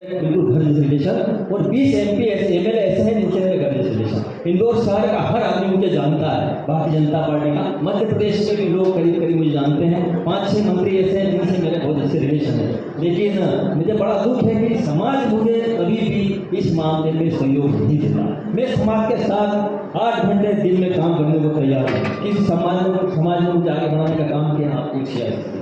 बिल्कुल घर जैसे रिलेशन और 20 MP ऐसे MLA ऐसे हैं जिनसे मेरे घर जैसे रिलेशन। इंदौर शहर का हर आदमी मुझे जानता है, भारतीय जनता पार्टी का। मध्य प्रदेश के भी लोग करीब करीब मुझे जानते हैं। 5-6 मंत्री ऐसे हैं जिनसे मेरे बहुत अच्छे रिलेशन है। लेकिन मुझे बड़ा दुख है कि समाज मुझे कभी भी इस मामले में सहयोग नहीं देता। मैं समाज के साथ 8 घंटे दिन में काम करने को तैयार हूँ। किसी समाज में मुझे आगे बढ़ाने का काम किया आपकी इच्छा,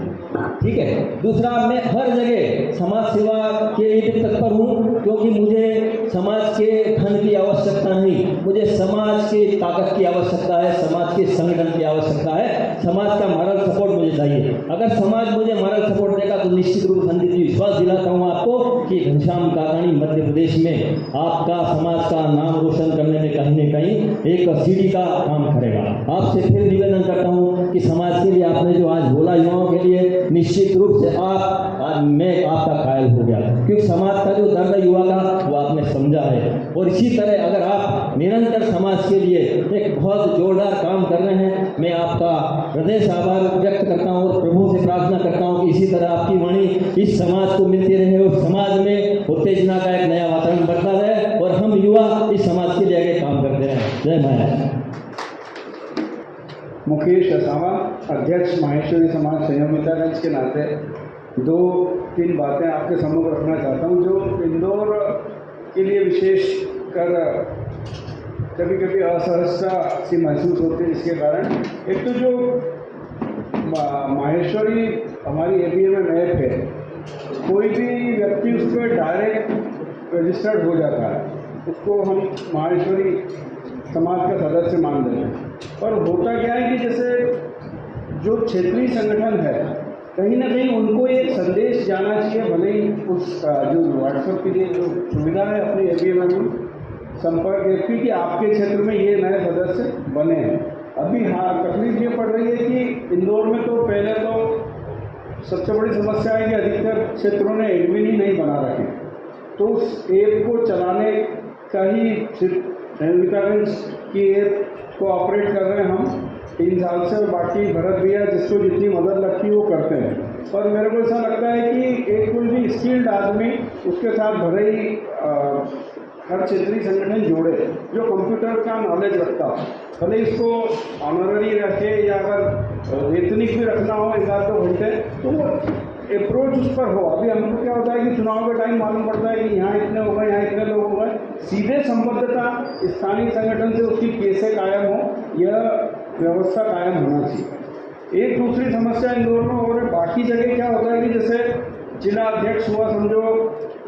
ठीक है। दूसरा, मैं हर जगह समाज सेवा के लिए तत्पर हूँ, क्योंकि मुझे समाज के धन की आवश्यकता नहीं, मुझे समाज की ताकत की आवश्यकता है, समाज के संगठन की आवश्यकता है। समाज का मॉरल सपोर्ट मुझे चाहिए। अगर समाज मुझे मॉरल सपोर्ट देगा तो निश्चित रूप से विश्वास दिलाता हूँ आपको कि घनश्याम काकानी मध्य प्रदेश में आपका समाज का नाम रोशन करने में कहीं न कहीं एक सीढ़ी का काम करेगा। आपसे फिर निवेदन करता हूँ कि समाज के लिए आपने जो आज बोला, युवाओं के लिए, निश्चित रूप से मैं आपका कायल हो गया, क्योंकि समाज का जो दर्द है युवा का वो आपने समझा है। और इसी तरह अगर आप निरंतर समाज के लिए एक बहुत जोरदार काम कर रहे हैं, मैं आपका हृदय से आभार व्यक्त करता हूँ और प्रभु से प्रार्थना करता हूँ कि इसी तरह आपकी वाणी इस समाज को मिलती रहे और समाज में उत्तेजना का एक नया वातावरण बढ़ता रहे और हम युवा इस समाज के लिए आगे काम करते रहें। जय महाराज। मुकेश असावा, अध्यक्ष माहेश्वरी समाज संयोगितागंज के नाते 2-3 बातें आपके सम्मुख रखना चाहता हूं, जो इंदौर के लिए विशेष कर कभी कभी असहजता सी महसूस होती है। इसके कारण एक तो जो माहेश्वरी हमारी एरिया में मैप है, कोई भी व्यक्ति उस पर डायरेक्ट रजिस्टर्ड हो जाता है, उसको हम माहेश्वरी समाज का सदस्य मान देते हैं। पर होता क्या है कि जैसे जो क्षेत्रीय संगठन है, कहीं ना कहीं उनको एक संदेश जाना चाहिए, भले ही उस जो व्हाट्सएप के लिए जो सुविधा है अपने एरिया में संपर्क व्यक्ति कि आपके क्षेत्र में ये नए सदस्य बने हैं। अभी हाँ, तकलीफ ये पड़ रही है कि इंदौर में तो पहले तो सबसे बड़ी समस्या है कि अधिकतर क्षेत्रों ने एडमिन ही नहीं बना रखे, तो उस ऐप को चलाने का ही सिर्फ संयोगितागंज की ऐप को ऑपरेट कर रहे हैं हम 3 साल से, और बाकी भरत भैया जिसको जितनी मदद लगती है वो करते हैं। पर मेरे को ऐसा लगता है कि एक कोई भी स्किल्ड आदमी उसके साथ भले ही हर क्षेत्रीय संगठन जोड़े जो कंप्यूटर का नॉलेज रखता हो, भले इसको ऑनररी रखे या अगर वेतनिक भी रखना हो 1-2 घंटे, तो वो अप्रोच उस पर हो। अभी हमको क्या होता है कि चुनाव के टाइम मालूम पड़ता है कि यहाँ इतने हो गए, यहाँ इतने लोग हो गए, सीधे संबद्धता स्थानीय संगठन से उसकी कैसे कायम हो, यह व्यवस्था कायम होना चाहिए। एक दूसरी समस्या इंदौर में और बाकी जगह क्या होता है कि जैसे जिला अध्यक्ष हुआ समझो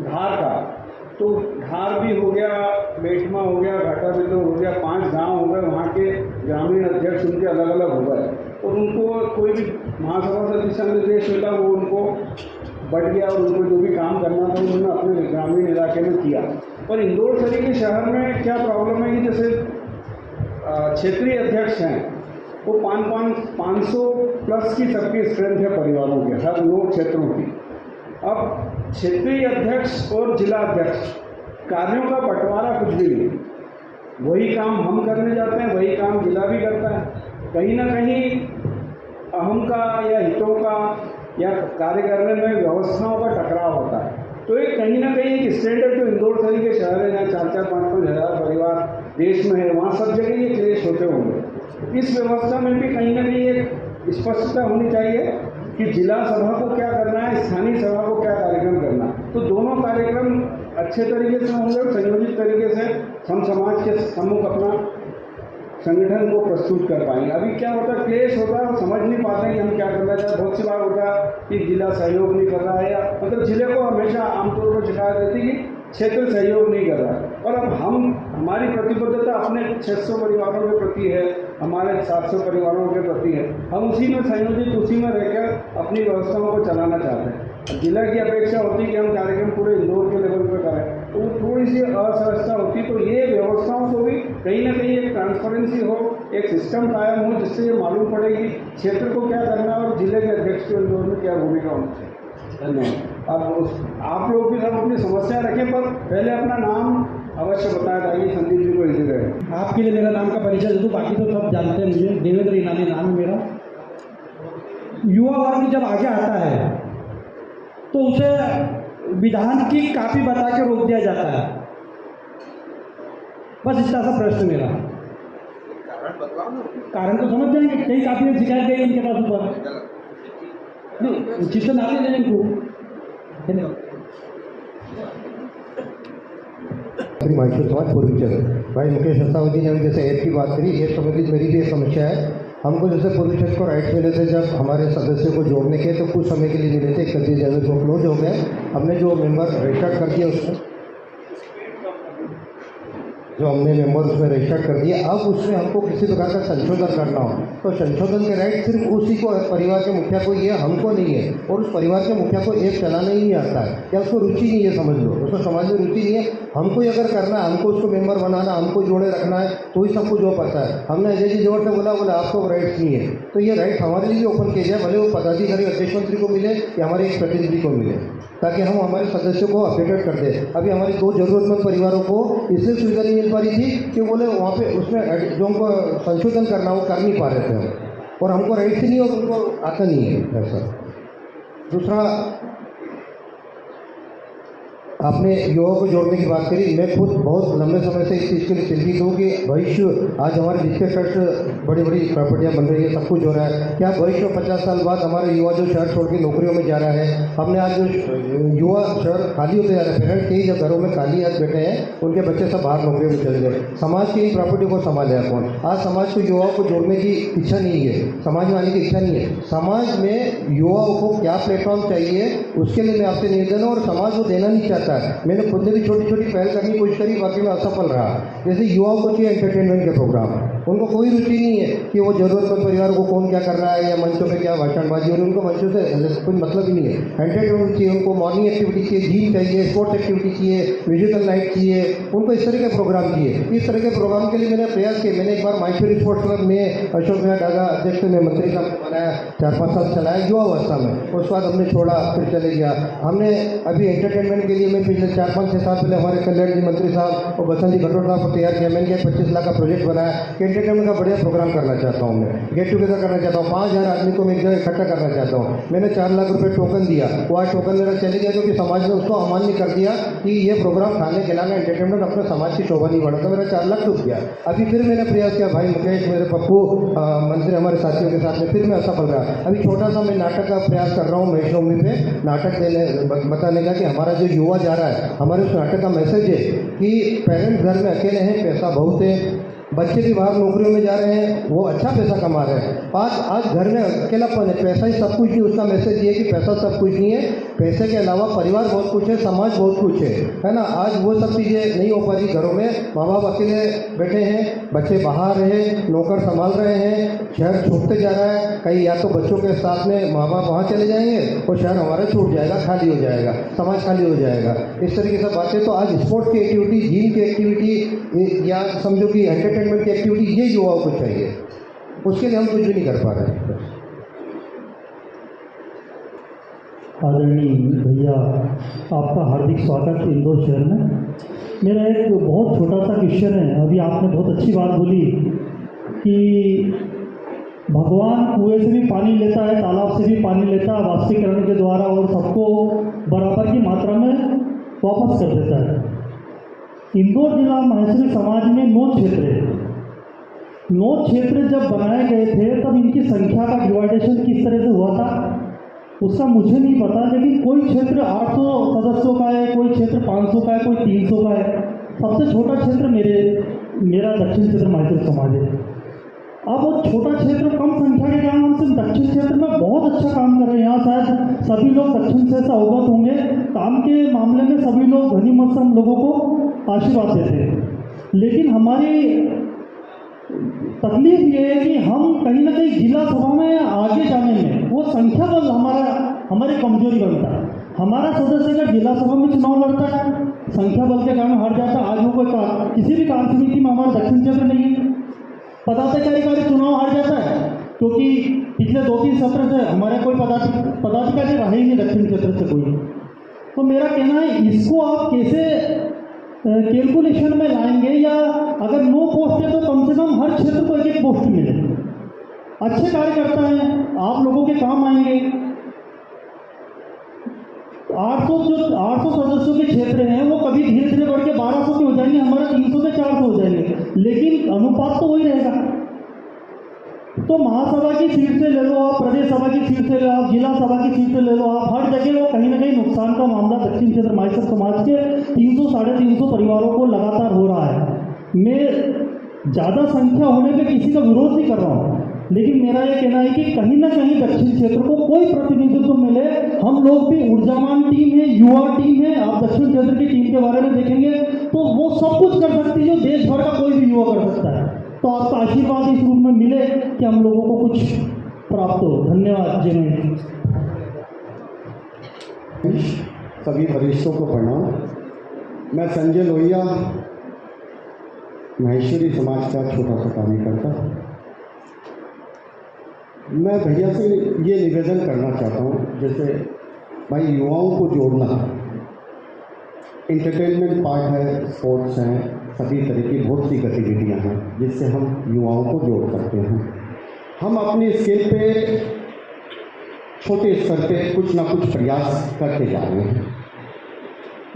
धार का, तो धार भी हो गया, बेटमा हो गया, घाटा बिल्लो हो गया, 5 गांव हो गए, वहाँ के ग्रामीण अध्यक्ष उनके अलग अलग हो गए, और उनको कोई भी महासभा से दिशा निर्देश मिला वो उनको बढ़ गया और उनको जो भी काम करना था उन्होंने अपने ग्रामीण इलाके में किया। और इंदौर शहर के शहर में क्या प्रॉब्लम है कि जैसे क्षेत्रीय अध्यक्ष हैं वो 500 प्लस की सबकी स्ट्रेंथ है परिवारों के, हर 9 क्षेत्रों की। अब क्षेत्रीय अध्यक्ष और जिला अध्यक्ष कार्यों का बंटवारा कुछ भी नहीं, वही काम हम करने जाते हैं, वही काम जिला भी करता है। कहीं ना कहीं अहम का या हितों का या कार्य करने में व्यवस्थाओं का टकराव होता है। तो एक कहीं ना कहीं एक स्टैंडर्ड जो इंदौर शहर के शहर है जहाँ 4-5 हज़ार परिवार देश में है, वहाँ सब जगह ये क्लेश होते होंगे। इस व्यवस्था में भी कहीं ना कहीं एक स्पष्टता होनी चाहिए कि जिला सभा को क्या करना है, स्थानीय सभा को क्या कार्यक्रम करना है। तो दोनों कार्यक्रम अच्छे तरीके से होंगे और संयोजित तरीके से हम समाज के सम्मुख अपना संगठन को प्रस्तुत कर पाएंगे। अभी क्या होता है, क्लेश होता है और समझ नहीं पाते कि हम क्या करना चाहते हैं। बहुत सी बार होता है कि जिला सहयोग नहीं कर रहा है, या मतलब जिले को हमेशा आमतौर पर शिकायत रहती है कि क्षेत्र सहयोग नहीं कर रहा है। और अब हमारी प्रतिबद्धता अपने 600 परिवारों के प्रति है, हमारे 700 परिवारों के प्रति है, हम उसी में संयोजित, उसी में रहकर अपनी व्यवस्थाओं को चलाना चाहते हैं। जिला की अपेक्षा होती है कि हम कार्यक्रम पूरे इंदौर के लेवल पर करें, तो थोड़ी सी असहजता होती। तो ये व्यवस्थाओं को भी कहीं ना कहीं एक ट्रांसपेरेंसी हो, एक सिस्टम कायम हो, जिससे ये मालूम पड़ेगी क्षेत्र को क्या करना है और जिले के अध्यक्ष को इंदौर में क्या भूमिका होनी चाहिए। धन्यवाद। अब आप लोग भी सब अपनी समस्या रखें, पर पहले अपना नाम अवश्य बताया ताकि संदीप जी को इजी रहे। आपके लिए मेरा नाम का परिचय दे दूँ, बाकी तो सब जानते हैं मुझे। देवेंद्र ईनानी नाम है मेरा। युवा वर्ग जब आगे आता है तो उसे विधान की कॉपी बता के रोक दिया जाता है। बस इतना सा प्रश्न मेरा। कारण तो समझ जाएंगे, कई काफी में शिकायत गई इनके पास ऊपर, नहीं उचित से ना लेने इनको। माइशूर समाज पूर्वी क्षेत्र भाई मुकेश असावती ने जैसे ऐप की बात करी, ऐप संबंधित मेरी भी एक समस्या है। हमको जैसे पूर्वी क्षेत्र को राइट्स मिले थे जब हमारे सदस्यों को जोड़ने के, तो कुछ समय के लिए मिले थे, 31 जनवरी को क्लोज हो गए। हमने जो मेंबर रजिस्टर्ड कर दिया उसमें उसमें रजिस्टर्ड कर दिया, अब उसमें हमको किसी प्रकार का संशोधन करना हो तो संशोधन के राइट सिर्फ उसी को, परिवार के मुखिया को, ये हमको नहीं है। और उस परिवार के मुखिया को ऐप चलाना ही नहीं आता है या उसको रुचि नहीं है, समझ लो उसको समाज में रुचि नहीं है। हमको ही अगर करना है, हमको उसको मेंबर बनाना, हमको जोड़े रखना है, तो ही सब कुछ हो पाता है। हमने अजय जी जोर से बोला आपको राइट्स नहीं है, तो ये राइट हमारे लिए ओपन किया जाए, भले वो पदाधिकारी अध्यक्ष मंत्री को मिले या हमारे एक प्रतिनिधि को मिले, ताकि हम हमारे सदस्यों को अपडेटेड कर दें। अभी हमारी 2 जरूरतमंद परिवारों को इसलिए सुविधा नहीं मिल पा रही थी कि बोले वहाँ पे उसमें जो हमको संशोधन करना वो कर नहीं पा रहे थे हम, और हमको राइट नहीं और उनको आता नहीं है ऐसा। दूसरा, आपने युवाओं को जोड़ने की बात करी। मैं खुद बहुत लंबे समय से इस चीज़ के लिए चिंतित हूँ कि भविष्य, आज हमारे जिसके ट्रस्ट बड़ी बड़ी प्रॉपर्टियाँ बन रही है, सब कुछ हो रहा है, क्या भविष्य में 50 साल बाद हमारे युवा जो शहर छोड़ के नौकरियों में जा रहा है, हमने आज जो युवा शहर खाली होते जा रहे हैं, पेरेंट्स कई जब घरों में खाली आज बैठे हैं, उनके बच्चे सब बाहर नौकरियों में चले गए, समाज की प्रॉपर्टी को संभालेगा कौन? आज समाज को युवाओं को जोड़ने की इच्छा नहीं है, समाज में आने की इच्छा नहीं है। समाज में युवाओं को क्या प्लेटफॉर्म चाहिए, उसके लिए मैं आपसे निवेदन हूँ, और समाज वो देना नहीं चाहता है। मैंने खुद ने भी छोटी छोटी पहल करने की कोशिश करी, बाकी में असफल रहा। जैसे युवाओं को चाहिए एंटरटेनमेंट के प्रोग्राम, उनको कोई रुचि नहीं है कि वो जरूरतमंद परिवार को कौन क्या कर रहा है या मंचों पे क्या भाषणबाजी, और उनको मंचों से कोई मतलब ही नहीं है। एंटरटेनमेंट चाहिए उनको, मॉर्निंग एक्टिविटी चाहिए, जिम चाहिए, स्पोर्ट्स एक्टिविटी चाहिए, म्यूजिकल नाइट चाहिए, उनको इस तरह के प्रोग्राम चाहिए। इस तरह के प्रोग्राम के लिए मैंने प्रयास किए। मैंने एक बार माइशूर स्पोर्ट्स क्लब में अशोक बिहार डागा अध्यक्ष में मंत्री का बनाया, 4-5 साल चलाया युवावस्था में, उसके बाद हमने छोड़ा, फिर चले गया। हमने अभी एंटरटेनमेंट के लिए मैं पिछले 4-5-6 साल पहले हमारे कल्याण जी मंत्री साहब और बसंत जी भटोट साहब को तैयार किया। मैंने 25 लाख का प्रोजेक्ट बनाया कि एंटरटेनमेंट का बढ़िया प्रोग्राम करना चाहता हूँ, मैं गेट टुगेदर करना चाहता हूँ, 5000 आदमी को मैं एक जगह इकट्ठा करना चाहता हूँ। मैंने 4 लाख रुपए टोकन दिया, वो आज टोकन मेरा चले गया क्योंकि समाज ने उसको अमान्य कर दिया कि ये प्रोग्राम खाने खिलाना एंटरटेनमेंट अपने समाज की शोभा नहीं बढ़ा, तो मेरा 4 लाख डूब गया। अभी फिर मैंने प्रयास किया, भाई मुकेश, मेरे पप्पू मंत्री, हमारे साथियों के साथ में, फिर मैं असफल रहा। अभी छोटा सा मैं नाटक का प्रयास कर रहा हूँ महेशनवमी पे, नाटक देने बताने का कि हमारा जो युवा जा रहा है, हमारे उस नाटक का मैसेज है कि पेरेंट्स घर में अकेले हैं, पैसा बहुत है, बच्चे भी बाहर नौकरियों में जा रहे हैं, वो अच्छा पैसा कमा रहे हैं, आज घर में अकेलापन है, पैसा ही सब कुछ नहीं। उसका मैसेज ये है कि पैसा सब कुछ नहीं है, पैसे के अलावा परिवार बहुत कुछ है, समाज बहुत कुछ है ना। आज वो सब चीज़ें नहीं हो पा रही घरों में, माँ बाप अकेले बैठे हैं, बच्चे बाहर हैं, नौकर संभाल रहे हैं, शहर छूटते जा रहा है। कहीं या तो बच्चों के साथ में माँ बाप वहाँ चले जाएंगे और शहर हमारा छूट जाएगा, खाली हो जाएगा, समाज खाली हो जाएगा। इस तरीके से बातें, तो आज स्पोर्ट्स की एक्टिविटी, जिम की एक्टिविटी, या समझो कि एंटरटेनमेंट की एक्टिविटी, ये युवाओं को चाहिए, उसके लिए हम कुछ भी नहीं कर पा रहे हैं। आदरणीय भैया, आपका हार्दिक स्वागत इंदौर शहर में। मेरा एक बहुत छोटा सा क्वेश्चन है। अभी आपने बहुत अच्छी बात बोली कि भगवान कुएं से भी पानी लेता है, तालाब से भी पानी लेता है वाष्पीकरण के द्वारा, और सबको बराबर की मात्रा में वापस कर देता है। इंदौर जिला महेश्वरी समाज में 9 क्षेत्र है। 9 क्षेत्र जब बनाए गए थे तब इनकी संख्या का डिवाइडेशन किस तरह से हुआ था उसका मुझे नहीं पता, लेकिन कोई क्षेत्र 800 सदस्यों का है, कोई क्षेत्र 500 का है, कोई 300 का है। सबसे छोटा क्षेत्र मेरा दक्षिण क्षेत्र महेश्वरी समाज है। अब वो छोटा क्षेत्र, कम संख्या के कारण हम सिर्फ दक्षिण क्षेत्र में बहुत अच्छा काम कर रहे हैं। यहाँ शायद सभी लोग दक्षिण से अवगत होंगे, काम के मामले में सभी लोग धनी मत से हम लोगों को आशीर्वाद देते हैं। लेकिन हमारी तकलीफ ये है कि हम कहीं ना कहीं जिला सभा में आगे जाने में वो संख्या बल हमारी कमजोरी बनता है। हमारा सदस्य का जिला सभा में चुनाव लड़ता है, संख्या बल के कारण हार जाता है। आज वो कोई किसी भी कार्य समिति में हमारा दक्षिण क्षेत्र नहीं है, पदाधिकारी का चुनाव हार जाता है क्योंकि पिछले 2-3 सत्र से हमारे कोई पदाधिकारी रहे ही नहीं दक्षिण क्षेत्र से कोई। तो मेरा कहना है, इसको आप कैसे कैलकुलेशन में लाएंगे, या अगर 9 पोस्ट है तो कम से कम हर क्षेत्र को एक पोस्ट मिले। अच्छे कार्यकर्ता हैं, आप लोगों के काम आएंगे। 800 सदस्यों के क्षेत्र हैं वो कभी धीरे धीरे बढ़ के 1200 के हो जाएंगे, हमारा 300 से 400 हो जाएंगे, लेकिन अनुपात तो वही रहेगा। तो महासभा की सीट से ले लो आप, प्रदेश सभा की सीट से ले लो आप, जिला सभा की सीट से ले लो आप, हर जगह वो कहीं ना कहीं नुकसान का मामला दक्षिण क्षेत्र माइसर समाज के 300-350 परिवारों को लगातार हो रहा है। मैं ज़्यादा संख्या होने पे किसी का विरोध नहीं कर रहा हूँ, लेकिन मेरा ये कहना है कि कहीं ना कहीं दक्षिण क्षेत्र को कोई प्रतिनिधित्व मिले। हम लोग भी ऊर्जावान टीम है, युवा टीम है। आप दक्षिण क्षेत्र की टीम के बारे में देखेंगे तो वो सब कुछ कर सकती है जो देश भर का कोई भी युवा कर सकता है। तो आपका आशीर्वाद इस रूप में मिले कि हम लोगों को कुछ प्राप्त हो। धन्यवाद। जय हिंद। सभी वरिष्ठों को प्रणाम। मैं संजय लोहिया, महेश्वरी समाज का छोटा सा कार्यकर्ता। मैं भैया से ये निवेदन करना चाहता हूँ, जैसे भाई युवाओं को जोड़ना, इंटरटेनमेंट पार्ट है, स्पोर्ट्स हैं, सभी तरह की बहुत सी गतिविधियाँ हैं जिससे हम युवाओं को जोड़ सकते हैं। हम अपनी स्केल पे छोटे स्तर पे कुछ ना कुछ प्रयास करते जा रहे हैं,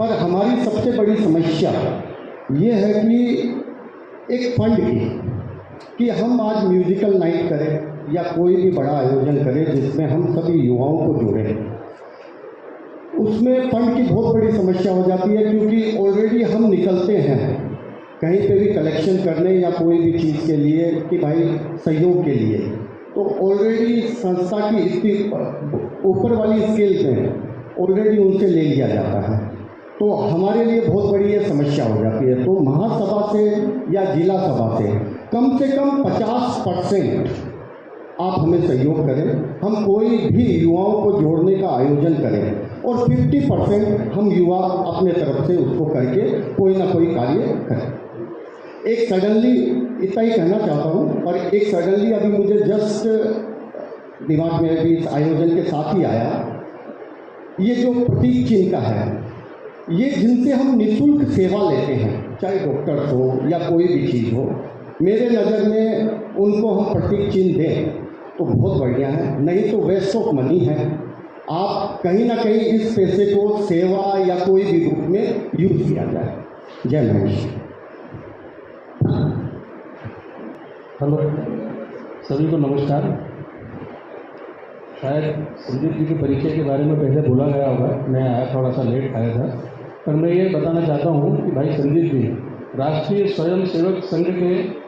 पर हमारी सबसे बड़ी समस्या ये है कि एक फंड की, कि हम आज म्यूजिकल नाइट करें या कोई भी बड़ा आयोजन करें जिसमें हम सभी युवाओं को जोड़ें, उसमें फंड की बहुत बड़ी समस्या हो जाती है, क्योंकि ऑलरेडी हम निकलते हैं कहीं पे भी कलेक्शन करने या कोई भी चीज़ के लिए कि भाई सहयोग के लिए, तो ऑलरेडी संस्था की इतनी ऊपर वाली स्केल पे ऑलरेडी उनसे ले लिया जाता है, तो हमारे लिए बहुत बड़ी ये समस्या हो जाती है। तो महासभा से या जिला सभा से कम 50% आप हमें सहयोग करें, हम कोई भी युवाओं को जोड़ने का आयोजन करें और 50% हम युवा अपने तरफ से उसको करके कोई ना कोई कार्य करें। एक सडनली इतना ही कहना चाहता हूँ, और एक सडनली अभी मुझे जस्ट दिमाग में भी इस आयोजन के साथ ही आया, ये जो प्रतीक चिन्ह का है, ये जिनसे हम निःशुल्क सेवा लेते हैं, चाहे डॉक्टर्स हो या कोई भी चीज़ हो, मेरे नज़र में उनको हम प्रतीक चिन्ह दें तो बहुत बढ़िया है, नहीं तो वेस्ट ऑफ मनी है। आप कहीं ना कहीं इस पैसे को सेवा या कोई भी ग्रुप में यूज किया जाए। जय महेश। हेलो, सभी को नमस्कार। शायद संदीप जी के परिचय के बारे में पहले बोला गया होगा, मैं आया थोड़ा सा लेट आया था, पर मैं ये बताना चाहता हूँ कि भाई संदीप जी राष्ट्रीय स्वयं सेवक संघ के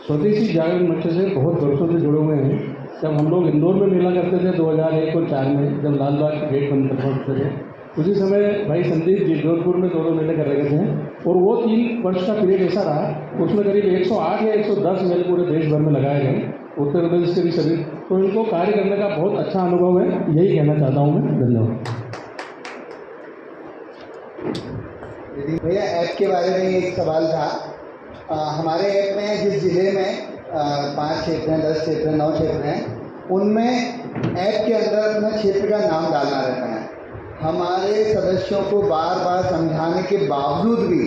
स्वदेशी जागरण मंच से बहुत वर्षों से जुड़े हुए हैं। जब हम लोग इंदौर में मेला करते थे 2001 और 4 में, जब लाल बाग के गेट बंद करते थे, उसी समय भाई संदीप जी जोधपुर में 2 मेले कर रहे थे, और वो 3 वर्ष का पीरियड ऐसा रहा, उसमें करीब 108 या 110 मेले पूरे देश भर में लगाए गए, उत्तर प्रदेश के भी सभी। तो इनको कार्य करने का बहुत अच्छा अनुभव है, यही कहना चाहता हूँ मैं। धन्यवाद। भैया ऐप के बारे में एक सवाल था। हमारे ऐप में जिस जिले में 5 क्षेत्र हैं, 10 क्षेत्र हैं, 9 क्षेत्र हैं, उनमें ऐप के अंदर अपना क्षेत्र का नाम डालना रहता है। हमारे सदस्यों को बार बार समझाने के बावजूद भी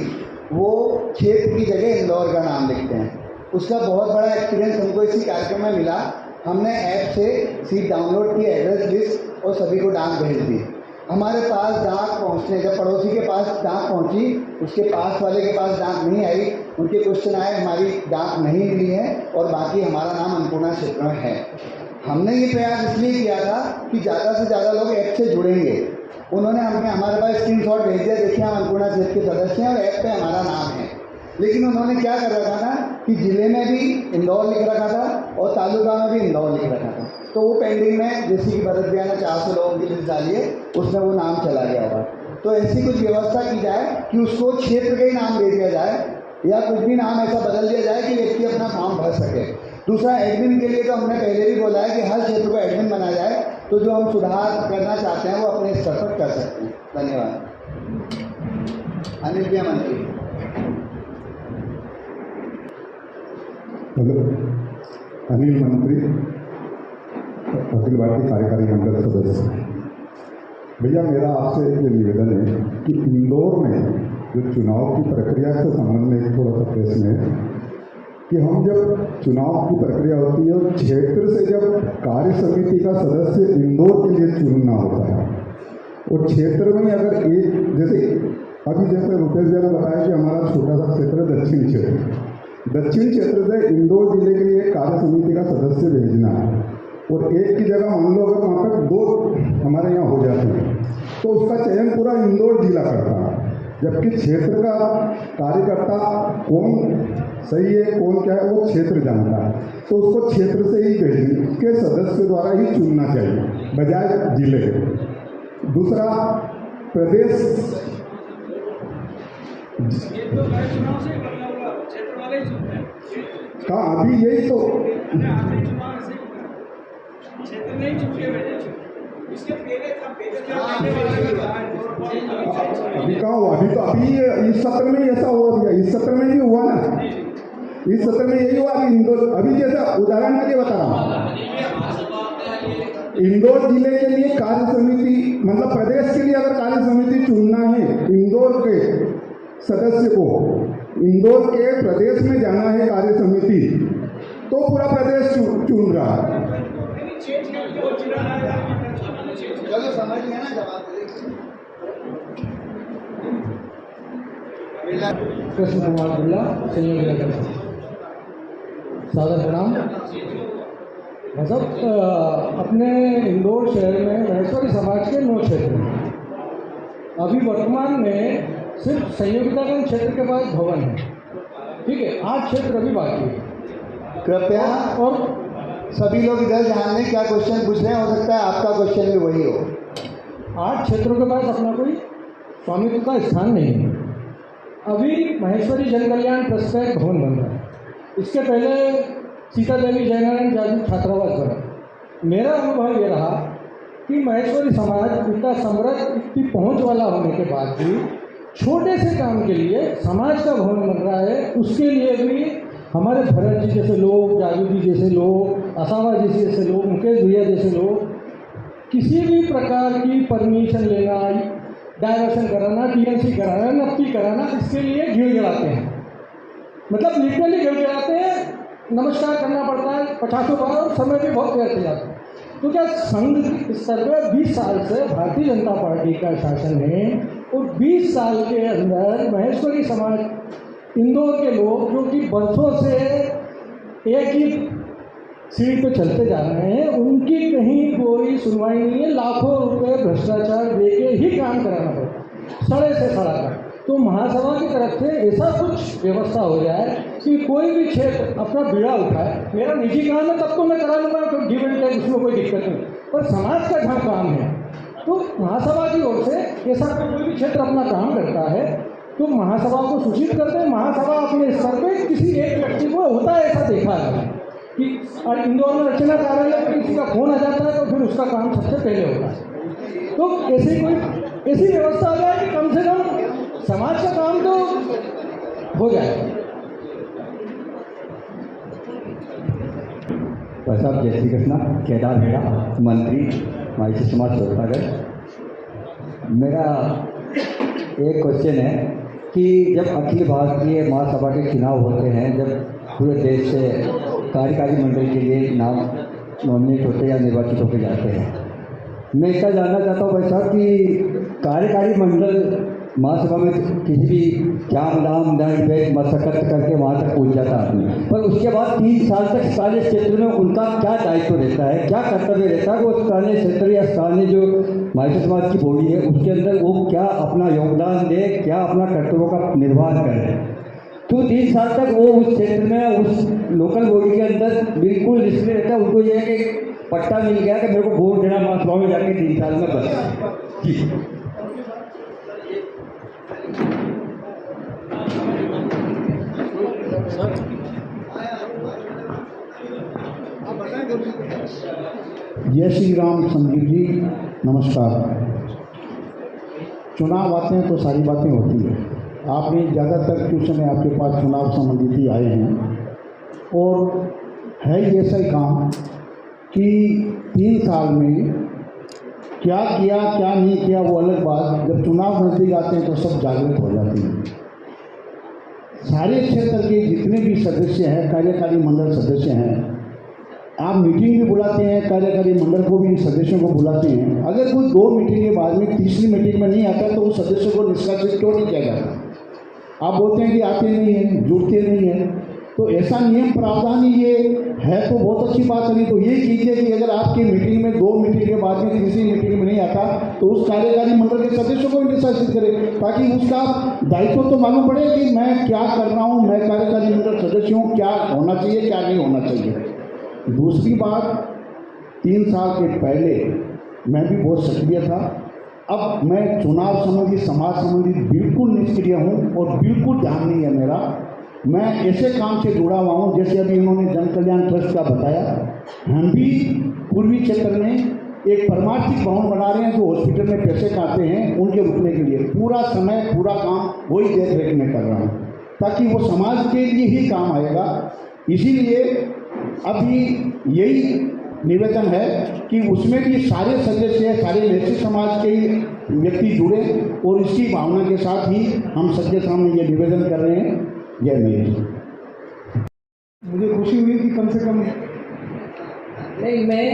वो क्षेत्र की जगह इंदौर का नाम लिखते हैं। उसका बहुत बड़ा एक्सपीरियंस हमको इसी कार्यक्रम में मिला। हमने ऐप से सीट डाउनलोड की, एड्रेस लिस्ट और सभी को डाक भेज दी। हमारे पास डाक पहुंचने, जब पड़ोसी के पास डाक पहुंची, उसके पास वाले के पास डाक नहीं आई, उनके क्वेश्चन आए, हमारी डाक नहीं मिली है और बाकी हमारा नाम अन्नपूर्णा क्षेत्र में है। हमने ये प्रयास इसलिए किया था कि ज़्यादा से ज़्यादा लोग ऐप से जुड़ेंगे। उन्होंने हमारे पास स्क्रीनशॉट भेज दिया, देखिए हम अन्नपूर्णा क्षेत्र के सदस्य हैं और ऐप पे हमारा नाम है। लेकिन उन्होंने क्या कर रखा था कि जिले में भी इंदौर लिख रखा था और तालुका में भी इंदौर लिख रखा था। तो वो पेंडिंग में, जैसे कि भरत भैया ने 400 लोगों की लिस्ट डाली है, उसमें वो नाम चला गया होगा। तो ऐसी कुछ व्यवस्था की जाए कि उसको क्षेत्र का ही नाम दे दिया जाए या कुछ भी नाम ऐसा बदल दिया जाए कि व्यक्ति अपना फॉर्म भर सके। दूसरा, एडमिन के लिए तो हमने पहले भी बोला है कि हर क्षेत्र को एडमिन बना जाए, तो जो हम सुधार करना चाहते हैं वो अपने स्तर पर कर सकते हैं। धन्यवाद। अनिल भैया मंत्री। हेलो, अनिल मंत्री, अखिल भारतीय कार्यकारी मंडल सदस्य। भैया मेरा आपसे ये निवेदन है कि इंदौर में जो चुनाव की प्रक्रिया से संबंध में थोड़ा सा प्रश्न है कि हम जब चुनाव की प्रक्रिया होती है और क्षेत्र से जब कार्य समिति का सदस्य इंदौर के लिए चुनना होता है, और क्षेत्र में अगर एक जैसे अभी जैसे रुपेश जी ने बताया कि हमारा छोटा सा क्षेत्र है दक्षिण क्षेत्र, दक्षिण क्षेत्र से इंदौर जिले के लिए कार्य समिति का सदस्य भेजना है और एक की जगह मान लो अगर वहाँ पर 2 हमारे यहाँ हो जाते हैं तो उसका चयन पूरा इंदौर जिला करता है, जबकि क्षेत्र का कार्यकर्ता कौन सही है कौन क्या है वो क्षेत्र जानता है, तो उसको क्षेत्र से ही भेजने के सदस्य द्वारा ही चुनना चाहिए बजाय जिले के। दूसरा प्रदेश का अभी यही तो अभी कहाँ हुआ, अभी तो अभी इस सत्र में ही ऐसा हुआ, इस सत्र में भी हुआ ना, इस सत्र में यही हुआ कि इंदौर अभी जैसा उदाहरण मैं बता रहा हूँ, इंदौर जिले के लिए कार्य समिति मतलब प्रदेश के लिए अगर कार्य समिति चुनना है इंदौर के सदस्य को, इंदौर के प्रदेश में जाना है कार्य समिति तो पूरा प्रदेश चुन रहा है। चलो समझ गया ना जवाब। कृष्ण कुमार बिरला, संयोग नगर, सादर प्रणाम। मतलब अपने इंदौर शहर में महेश्वरी समाज के 9 क्षेत्र हैं। अभी वर्तमान में सिर्फ संयोगितागंज क्षेत्र के पास भवन है, ठीक है, 8 क्षेत्र अभी बाकी है। कृपया और सभी लोग इधर ध्यान दें, क्या क्वेश्चन पूछ रहे हैं, हो सकता है आपका क्वेश्चन भी वही हो। 8 क्षेत्रों के पास अपना कोई स्वामित्व का स्थान नहीं है। अभी महेश्वरी जन कल्याण ट्रस्ट का एक भवन बन रहा है, इसके पहले सीता देवी जयनारायण जागरूक छात्रावास बना। मेरा अनुभव ये रहा कि महेश्वरी समाज इतना समृद्ध, इतनी पहुंच वाला होने के बाद भी छोटे से काम के लिए समाज का भवन बन रहा है। उसके लिए भी हमारे भरत जी जैसे लोग, जागू जी जैसे लोग, असावा जी जैसे लोग, मुकेश भैया जैसे लोग किसी भी प्रकार की परमिशन लेना, डायवर्सन कराना, टीएनसी कराना, नफ्ती कराना, इसके लिए गिड़गिड़ाते हैं। मतलब लिटरली गिड़गिड़ाते हैं, नमस्कार करना पड़ता है 50 बार और समय भी बहुत देर से जाता है। तो क्या संघ स्तर पर 20 साल से भारतीय जनता पार्टी का शासन है और 20 साल के अंदर महेश्वरी समाज इंदौर के लोग जो कि बरसों से एक ही सीट पे चलते जा रहे हैं, उनकी कहीं कोई सुनवाई नहीं है। लाखों रुपए भ्रष्टाचार देके ही काम कराना पड़ता है, सड़े से सड़ा कर। तो महासभा की तरफ से ऐसा कुछ व्यवस्था हो जाए कि कोई भी क्षेत्र अपना बीड़ा उठाए। मेरा निजी काम है तब तो मैं करा लूँगा, तो गिव एंड टेक, उसमें कोई दिक्कत नहीं, पर समाज का जहाँ काम है तो महासभा की ओर से ऐसा कोई भी क्षेत्र अपना काम करता है तो महासभा को सूचित करते हैं। महासभा अपने स्तर पर किसी एक व्यक्ति को, होता है ऐसा देखा है कि इंदौर में रचना कार्यालय पर किसी का फोन आ जाता है तो फिर उसका काम सबसे पहले होता है। तो ऐसी व्यवस्था आ जाए कि कम से कम समाज का काम तो हो जाए। साहब जय श्री कृष्णा, केदार मेरा मंत्री माइसी समाज सोलतागढ़। मेरा एक क्वेश्चन है कि जब अखिल भारतीय महासभा के चुनाव होते हैं, जब पूरे देश से कार्यकारी मंडल के लिए नाम नॉमिनेट होते या निर्वाचित होकर जाते हैं, मैं इसका जानना चाहता हूँ भाई साहब कि कार्यकारी मंडल महासभा में किसी भी जाम दाम दंड भेद मशक्कत करके वहाँ तक पहुँच जाता आदमी, पर उसके बाद 3 साल तक स्थानीय क्षेत्र में उनका क्या दायित्व रहता है, क्या कर्तव्य रहता है, वो स्थानीय क्षेत्र या स्थानीय जो माइसी समाज की बॉडी है उसके अंदर वो क्या अपना योगदान दे, क्या अपना कर्तव्यों का निर्वहन करे। तो 3 साल तक वो उस क्षेत्र में उस लोकल बॉडी के अंदर बिल्कुल निष्क्रिय रहता है। उनको ये है कि पट्टा मिल गया कि मेरे को वोट देना महासभा में जाके 3 साल में बस। जी जय श्री राम। संदीप जी नमस्कार। चुनाव आते हैं तो सारी बातें होती है। आपने ज़्यादातर क्वेश्चन आपके पास चुनाव संबंधित ही आए हैं और है ये ऐसा ही काम कि 3 साल में क्या किया क्या नहीं किया वो अलग बात, जब चुनाव नज़दीक आते हैं तो सब जागृत हो जाते हैं। सारे क्षेत्र के जितने भी सदस्य हैं, कार्यकारी मंडल सदस्य हैं, आप मीटिंग भी बुलाते हैं, कार्यकारी मंडल को भी, सदस्यों को बुलाते हैं, अगर कोई 2 मीटिंग के बाद में तीसरी मीटिंग में नहीं आता तो उस सदस्य को निष्कासित क्यों नहीं किया जाता? आप बोलते हैं कि आते नहीं हैं, जुड़ते नहीं हैं, तो ऐसा नियम प्रावधान ही ये है तो बहुत अच्छी बात है। तो ये कीजिए कि अगर आपकी मीटिंग में 2 मीटिंग के बाद में तीसरी मीटिंग में नहीं आता तो उस कार्यकारी मंडल के सदस्यों को भी निष्कासित करें, ताकि उसका दायित्व तो मालूम पड़े कि मैं क्या कर रहा हूँ, मैं कार्यकारी मंडल सदस्य हूँ, क्या होना चाहिए क्या नहीं होना चाहिए। दूसरी बात, 3 साल के पहले मैं भी बहुत सक्रिय था, अब मैं चुनाव संबंधी, समाज संबंधी बिल्कुल निष्क्रिय हूँ और बिल्कुल ध्यान नहीं है मेरा। मैं ऐसे काम से जुड़ा हुआ हूँ, जैसे अभी इन्होंने जन कल्याण ट्रस्ट का बताया, हम भी पूर्वी क्षेत्र में एक परमार्थिक भवन बना रहे हैं जो हॉस्पिटल में पैसे खाते हैं उनके रुकने के लिए। पूरा समय, पूरा काम वही देख रेख में कर रहा हूँ, ताकि वो समाज के लिए ही काम आएगा। इसीलिए अभी यही निवेदन है कि उसमें भी सारे सदस्य, सारे वैश्य समाज के व्यक्ति जुड़े और इसकी भावना के साथ ही हम सबके सामने ये निवेदन कर रहे हैं। जय मेरी। मुझे खुशी हुई कि कम से कम नहीं, मैं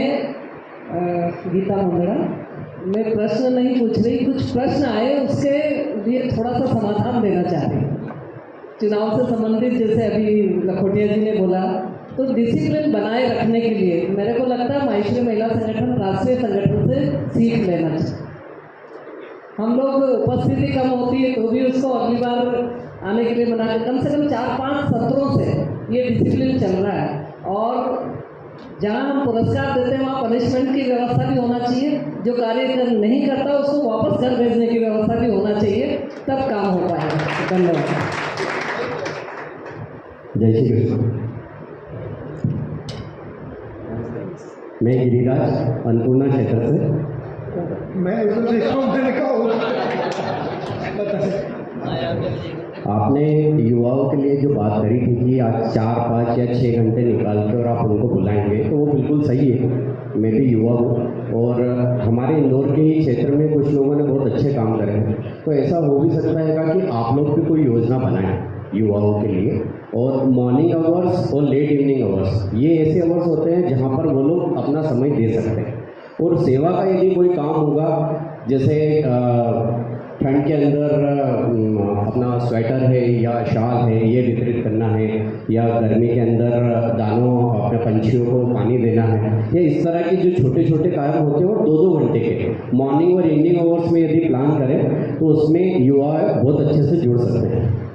गीता मंगड़ा, मैं प्रश्न नहीं पूछ रही, कुछ प्रश्न आए उसके लिए थोड़ा सा समाधान देना चाह रही हूँ। चुनाव से संबंधित जैसे अभी लखोटिया जी ने बोला, तो डिसिप्लिन बनाए रखने के लिए मेरे को लगता है माहेश्वरी महिला संगठन राष्ट्रीय संगठन से सीख लेना चाहिए। हम लोग उपस्थिति कम होती है तो भी उसको अगली बार आने के लिए मनाते, कम से कम 4-5 सत्रों से ये डिसिप्लिन चल रहा है। और जहाँ हम पुरस्कार देते हैं वहाँ पनिशमेंट की व्यवस्था भी होना चाहिए, जो कार्य नहीं करता उसको वापस घर भेजने की व्यवस्था भी होना चाहिए, तब काम हो पाएगा। धन्यवाद। जय श्री कृष्ण। मैं गिरिराज, अन्नपूर्णा क्षेत्र से। मैं आपने युवाओं के लिए जो बात करी थी कि आज 4, 5 या 6 घंटे निकाल कर और आप उनको बुलाएंगे, तो वो बिल्कुल सही है। मैं भी युवा हूँ और हमारे इंदौर के ही क्षेत्र में कुछ लोगों ने बहुत अच्छे काम करे हैं, तो ऐसा हो भी सकता है कि आप लोग भी कोई योजना बनाएं युवाओं के लिए। और मॉर्निंग आवर्स और लेट इवनिंग आवर्स, ये ऐसे आवर्स होते हैं जहाँ पर वो लोग अपना समय दे सकते हैं। और सेवा का यदि कोई काम होगा, जैसे ठंड के अंदर अपना स्वेटर है या शाल है ये वितरित करना है, या गर्मी के अंदर दानों अपने पंछियों को पानी देना है, या इस तरह के जो छोटे छोटे कार्य होते हैं वो 2-2 घंटे के मॉर्निंग और इवनिंग आवर्स में यदि प्लान करें तो उसमें युवा बहुत अच्छे से जुड़ सकते हैं।